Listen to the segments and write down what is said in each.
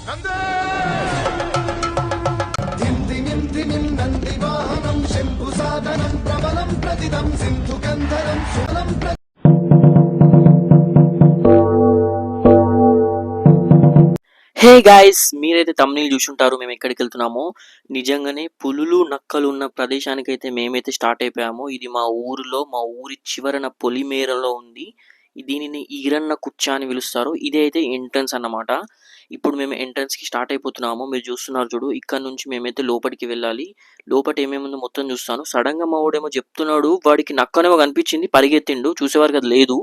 Hey guys, మీరైతే తమ్ముని చూసుంటారు మేము ఎక్కడికి వెళ్తున్నామో. నిజంగానే పులులు నక్కలు ఉన్న ప్రదేశానికి అయితే మేమైతే స్టార్ట్ అయిపోయాము. ఇది మా ఊరిలో, మా ఊరి చివరన పొలిమేరలో ఉంది. దీనిని ఈరన్న కుచ్చ అని పిలుస్తారు. ఇదే అయితే ఎంట్రన్స్ అన్నమాట. ఇప్పుడు మేము ఎంట్రన్స్ కి స్టార్ట్ అయిపోతున్నాము. మీరు చూస్తున్నారు చూడు, ఇక్కడ నుంచి మేమైతే లోపలికి వెళ్ళాలి. లోపల ఏమేముందో మొత్తం చూస్తాను. సడన్ గా మా వాడేమో చెప్తున్నాడు, వాడికి నక్కనేమో కనిపించింది, పరిగెత్తిండు. చూసేవారికి అది లేదు.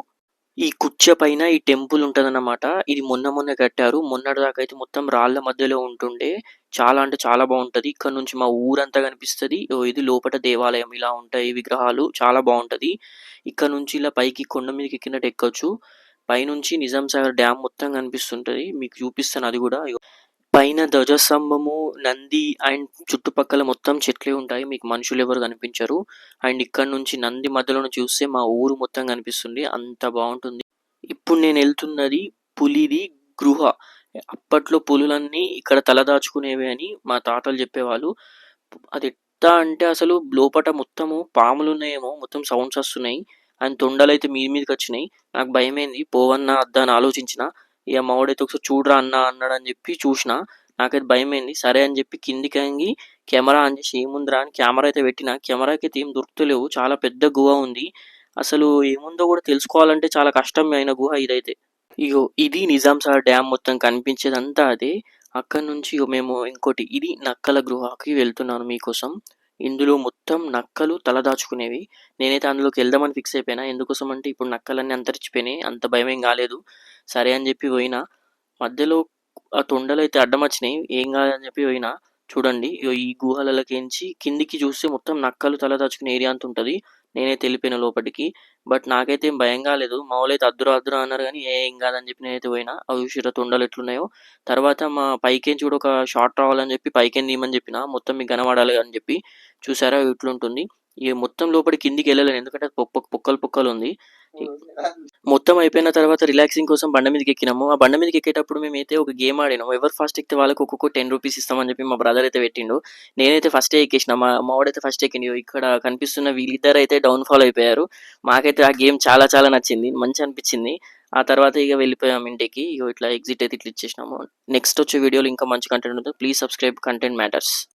ఈ కుచ్చ పైన ఈ టెంపుల్ ఉంటదన్నమాట. ఇది మొన్న కట్టారు. మొన్నటిదాకా అయితే మొత్తం రాళ్ళ మధ్యలో ఉంటుండే. చాలా అంటే చాలా బాగుంటది. ఇక్కడ నుంచి మా ఊరంతా కనిపిస్తది. ఇది లోపట దేవాలయం. ఇలా ఉంటాయి విగ్రహాలు. చాలా బాగుంటది. ఇక్కడ నుంచి ఇలా పైకి కొండ మీదకి ఎక్కినట్టు ఎక్కొచ్చు. పైనుంచి నిజాం సాగర్ డ్యామ్ మొత్తం కనిపిస్తుంటది. మీకు చూపిస్తాను అది కూడా. పైన ధ్వజస్తంభము, నంది అండ్ చుట్టుపక్కల మొత్తం చెట్లే ఉంటాయి. మీకు మనుషులు ఎవరు కనిపించరు. అండ్ ఇక్కడ నుంచి నంది మధ్యలో చూస్తే మా ఊరు మొత్తం కనిపిస్తుంది. అంత బాగుంటుంది. ఇప్పుడు నేను వెళ్తున్నది పులిది గృహ. అప్పట్లో పులులన్నీ ఇక్కడ తలదాచుకునేవి అని మా తాతలు చెప్పేవాళ్ళు. అది ఎట్లా అంటే అసలు లోపట మొత్తము పాములు ఉన్నాయేమో, మొత్తం సౌండ్స్ వస్తున్నాయి. అండ్ తొండలు అయితే మీదకి వచ్చినాయి. నాకు భయమైంది. పోవన్నా వద్దా అని ఆలోచించిన. ఇక మావాడైతే ఒకసారి చూడరా అన్న అన్నాడు అని చెప్పి చూసిన. నాకైతే భయమైంది. సరే అని చెప్పి కిందికి వంగి కెమెరా ఆన్ చేసి ఏముందిరా అని కెమెరా అయితే పెట్టిన. కెమెరాకి అయితే ఏం దొరుకుతలేవు. చాలా పెద్ద గుహ ఉంది. అసలు ఏముందో కూడా తెలుసుకోవాలంటే చాలా కష్టమైన గుహ ఇదైతే. ఇగో ఇది నిజాం సాగర్ డ్యామ్ మొత్తం కనిపించేదంతా అదే. అక్కడ నుంచి మేము ఇంకోటి, ఇది నక్కల గృహకి వెళ్తున్నాను మీకోసం. ఇందులో మొత్తం నక్కలు తలదాచుకునేవి. నేనైతే అందులోకి వెళ్దామని ఫిక్స్ అయిపోయినా. ఎందుకోసం అంటే ఇప్పుడు నక్కలన్నీ అంతరించిపోయినాయి. అంత భయమేం కాలేదు. సరే అని చెప్పి పోయినా. మధ్యలో ఆ తొండలు అయితే అడ్డం వచ్చినాయి. ఏం కాదని చెప్పి పోయినా. చూడండి, ఇగో ఈ గుహలలోకించి కిందికి చూస్తే మొత్తం నక్కలు తలదాచుకునే ఏరియా అంత ఉంటుంది. నేనైతే వెళ్ళిపోయిన లోపలికి. బట్ నాకైతే ఏం భయం కాలేదు. మా వాళ్ళైతే అద్దురా అద్దురా అన్నారు కానీ ఏం కాదని చెప్పి నేనైతే పోయినా. అవి చూసిర్రా తొండలు ఎట్లున్నాయో. తర్వాత మా పైకేంచి కూడా ఒక షాట్ రావాలని చెప్పి పైకేం తీయమని చెప్పిన. మొత్తం మీకు కనబడాలి అని చెప్పి. చూసారా ఇట్లుంటుంది. ఇక మొత్తం లోపలి కిందికి వెళ్ళలేను, ఎందుకంటే పొక్కలు ఉంది. మొత్తం అయిపోయిన తర్వాత రిలాక్సింగ్ కోసం బండ మీదకి ఎక్కినాము. ఆ బండ మీదకి ఎక్కేటప్పుడు మేమైతే ఒక గేమ్ ఆడినాము. ఎవరు ఫస్ట్ ఎక్కితే వాళ్ళకి ఒక్కొక్క 10 రూపీస్ ఇస్తామని చెప్పి మా బ్రదర్ అయితే పెట్టిండు. నేనైతే ఫస్టే ఎక్కేసిన. మా వాడైతే ఫస్ట్ ఎక్కిండు. ఇక్కడ కనిపిస్తున్న వీళ్ళిద్దరు అయితే డౌన్ ఫాల్ అయిపోయారు. మాకైతే ఆ గేమ్ చాలా చాలా నచ్చింది. మంచి అనిపించింది. ఆ తర్వాత ఇక వెళ్ళిపోయాము ఇంటికి. ఇట్లా ఎగ్జిట్ అయితే ఇట్లా ఇచ్చేసినాము. నెక్స్ట్ వచ్చే వీడియోలో ఇంకా మంచి కంటెంట్ ఉంటుంది. Please subscribe content matters.